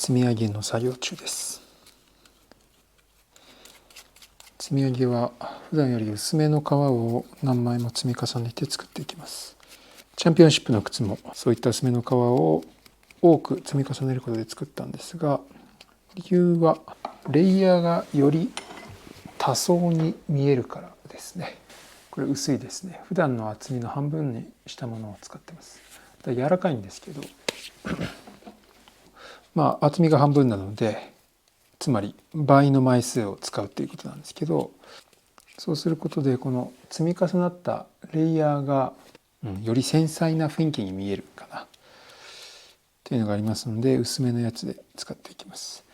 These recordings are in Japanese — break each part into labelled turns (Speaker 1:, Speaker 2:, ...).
Speaker 1: 積み上げの作業中です。積み上げは普段より薄めの革を何枚も積み重ねて作っていきます。チャンピオンシップの靴もそういった薄めの革を多く積み重ねることで作ったんですが、理由はレイヤーがより多層に見えるからですね。これ薄いですね。普段の厚みの半分にしたものを使ってます。柔らかいんですけど厚みが半分なので、つまり倍の枚数を使うということなんですけど、そうすることでこの積み重なったレイヤーがより繊細な雰囲気に見えるかなというのがありますので、薄めのやつで使っていきます。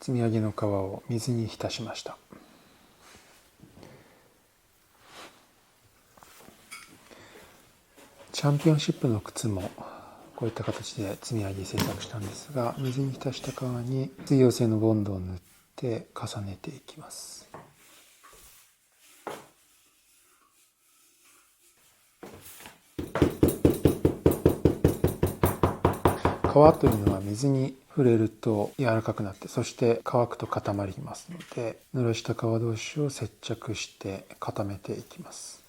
Speaker 1: 積み上げの皮を水に浸しました。チャンピオンシップの靴もこういった形で積み上げ制作したんですが、水に浸した皮に水溶性のボンドを塗って重ねていきます。皮というのは水に触れると柔らかくなって、そして乾くと固まりますので、濡らした皮同士を接着して固めていきます。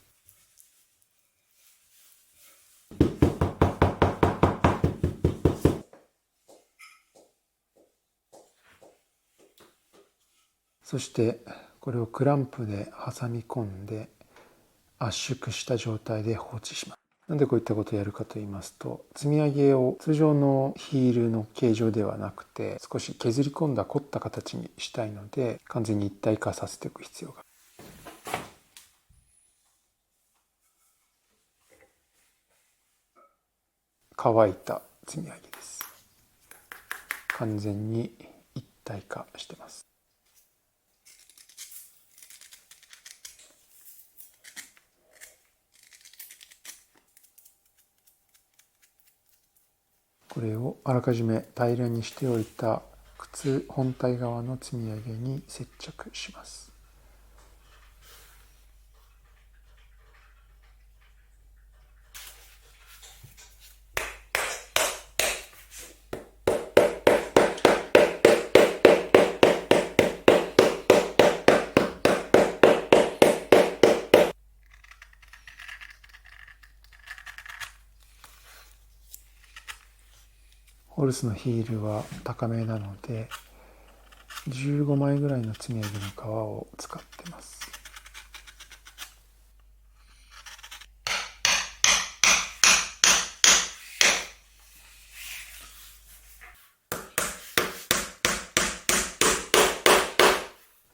Speaker 1: そしてこれをクランプで挟み込んで圧縮した状態で放置します。なんでこういったことをやるかと言いますと、積み上げを通常のヒールの形状ではなくて少し削り込んだ凝った形にしたいので、完全に一体化させておく必要がある。乾いた積み上げです。完全に一体化してます。これをあらかじめ平らにしておいた靴本体側の積み上げに接着します。ホルスのヒールは高めなので15枚ぐらいの積み上げの皮を使ってます。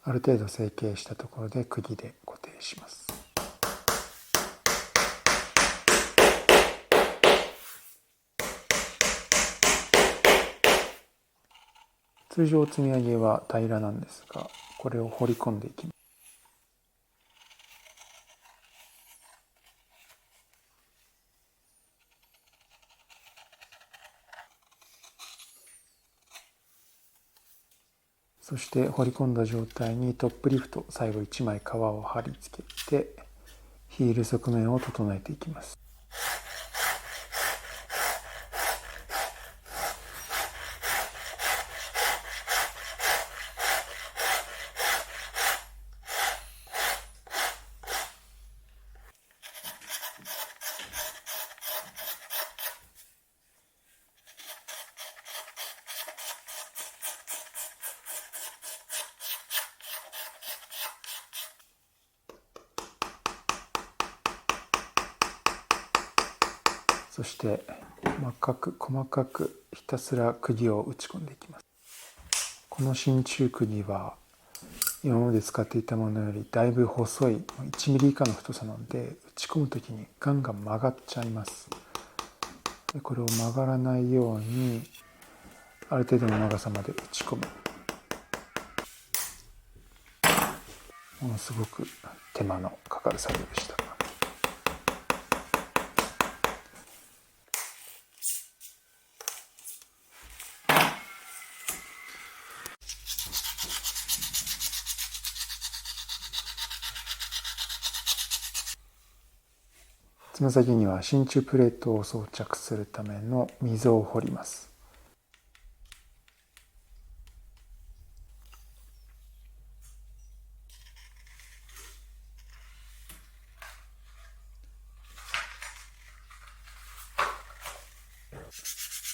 Speaker 1: ある程度成形したところで釘で固定します。通常積み上げは平らなんですが、これを彫り込んでいきます。そして彫り込んだ状態にトップリフト、最後1枚皮を貼り付けてヒール側面を整えていきます。そして細かくひたすら釘を打ち込んでいきます。この真鍮釘は今まで使っていたものよりだいぶ細い1ミリ以下の太さなので、打ち込む時にガンガン曲がっちゃいます。でこれを曲がらないようにある程度の長さまで打ち込む。ものすごく手間のかかる作業でした。つま先には真鍮プレートを装着するための溝を掘ります。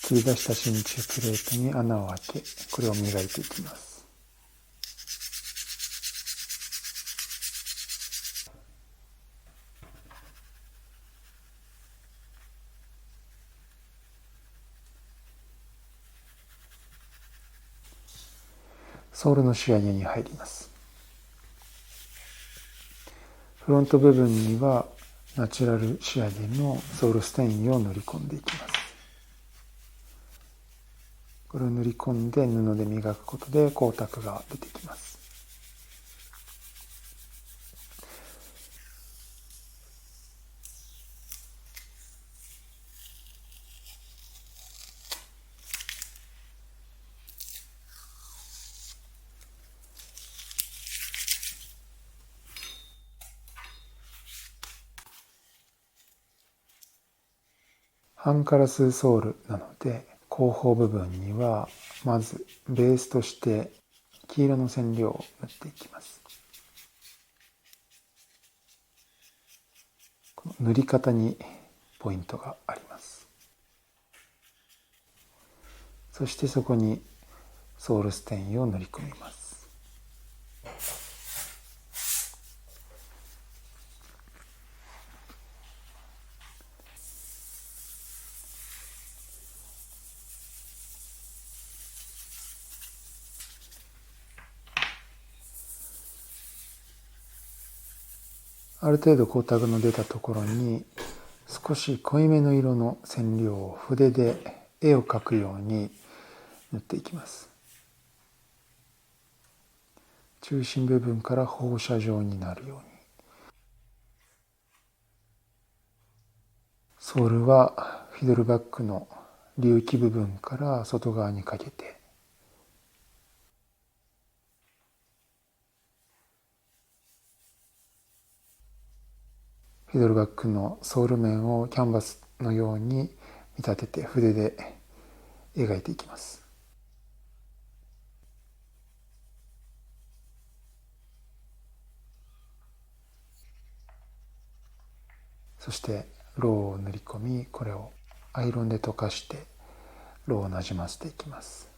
Speaker 1: 切り出した真鍮プレートに穴を開け、これを磨いていきます。ソールの仕上げに入ります。フロント部分にはナチュラル仕上げのソールステインを塗り込んでいきます。これを塗り込んで布で磨くことで光沢が出てきます。半カラスソールなので、後方部分にはまずベースとして黄色の染料を塗っていきます。この塗り方にポイントがあります。そしてそこにソールステインを塗り込みます。ある程度光沢の出たところに少し濃いめの色の染料を筆で絵を描くように塗っていきます。中心部分から放射状になるように。ソールはフィドルバッグの隆起部分から外側にかけてフィドルバッグのソール面をキャンバスのように見立てて筆で描いていきます。そしてロウを塗り込み、これをアイロンで溶かしてロウをなじませていきます。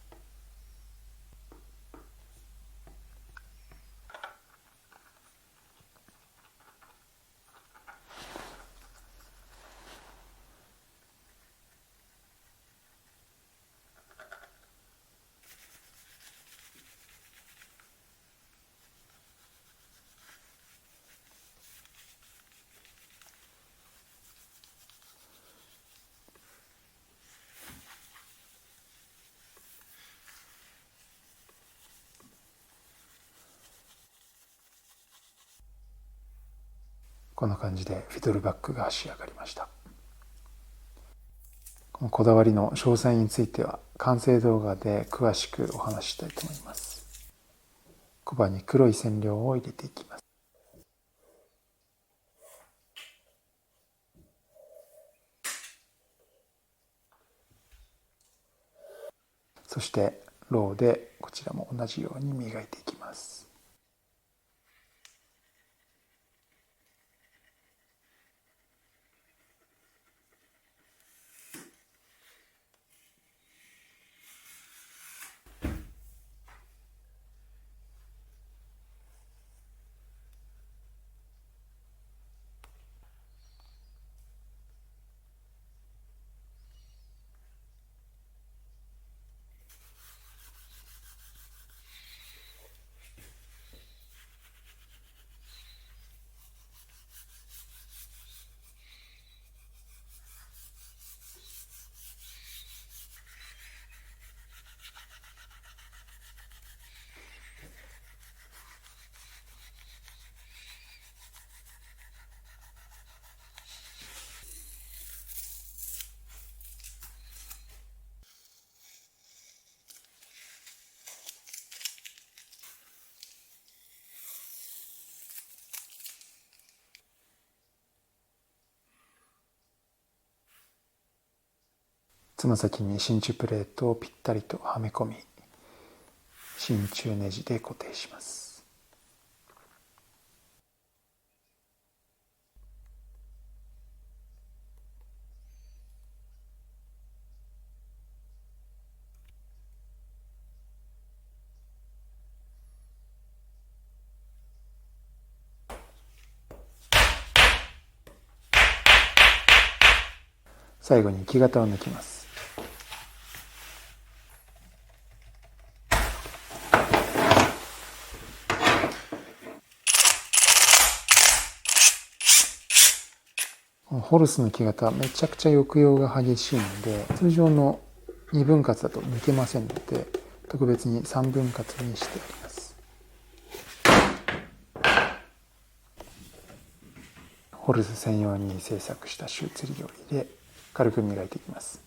Speaker 1: こんな感じでフィドルバッグが仕上がりました。このこだわりの詳細については完成動画で詳しくお話ししたいと思います。コバに黒い染料を入れていきます。そしてロウでこちらも同じように磨いていきます。つま先に真鍮プレートをぴったりとはめ込み、真鍮ネジで固定します。最後に木型を抜きます。ホルスの木型はめちゃくちゃ抑揚が激しいので、通常の2分割だと抜けませんので、特別に3分割にしてあります。ホルス専用に製作したシューツリを入れ、軽く磨いていきます。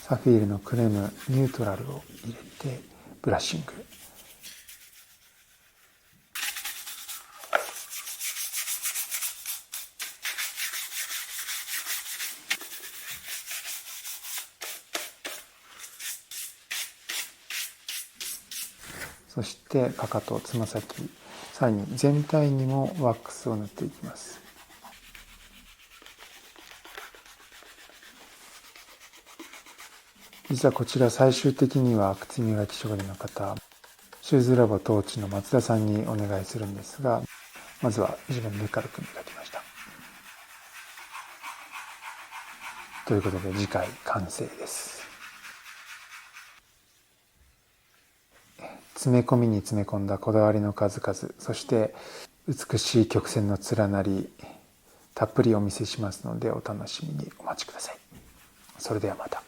Speaker 1: サフィールのクレームニュートラルを入れてブラッシング。そしてかかと、つま先、さらに全体にもワックスを塗っていきます。実はこちら最終的には靴磨き職人の方、シューズラボ当地の松田さんにお願いするんですが、まずは自分で軽く磨きました。ということで次回完成です。詰め込みに詰め込んだこだわりの数々、そして美しい曲線の連なり、たっぷりお見せしますのでお楽しみにお待ちください。それではまた。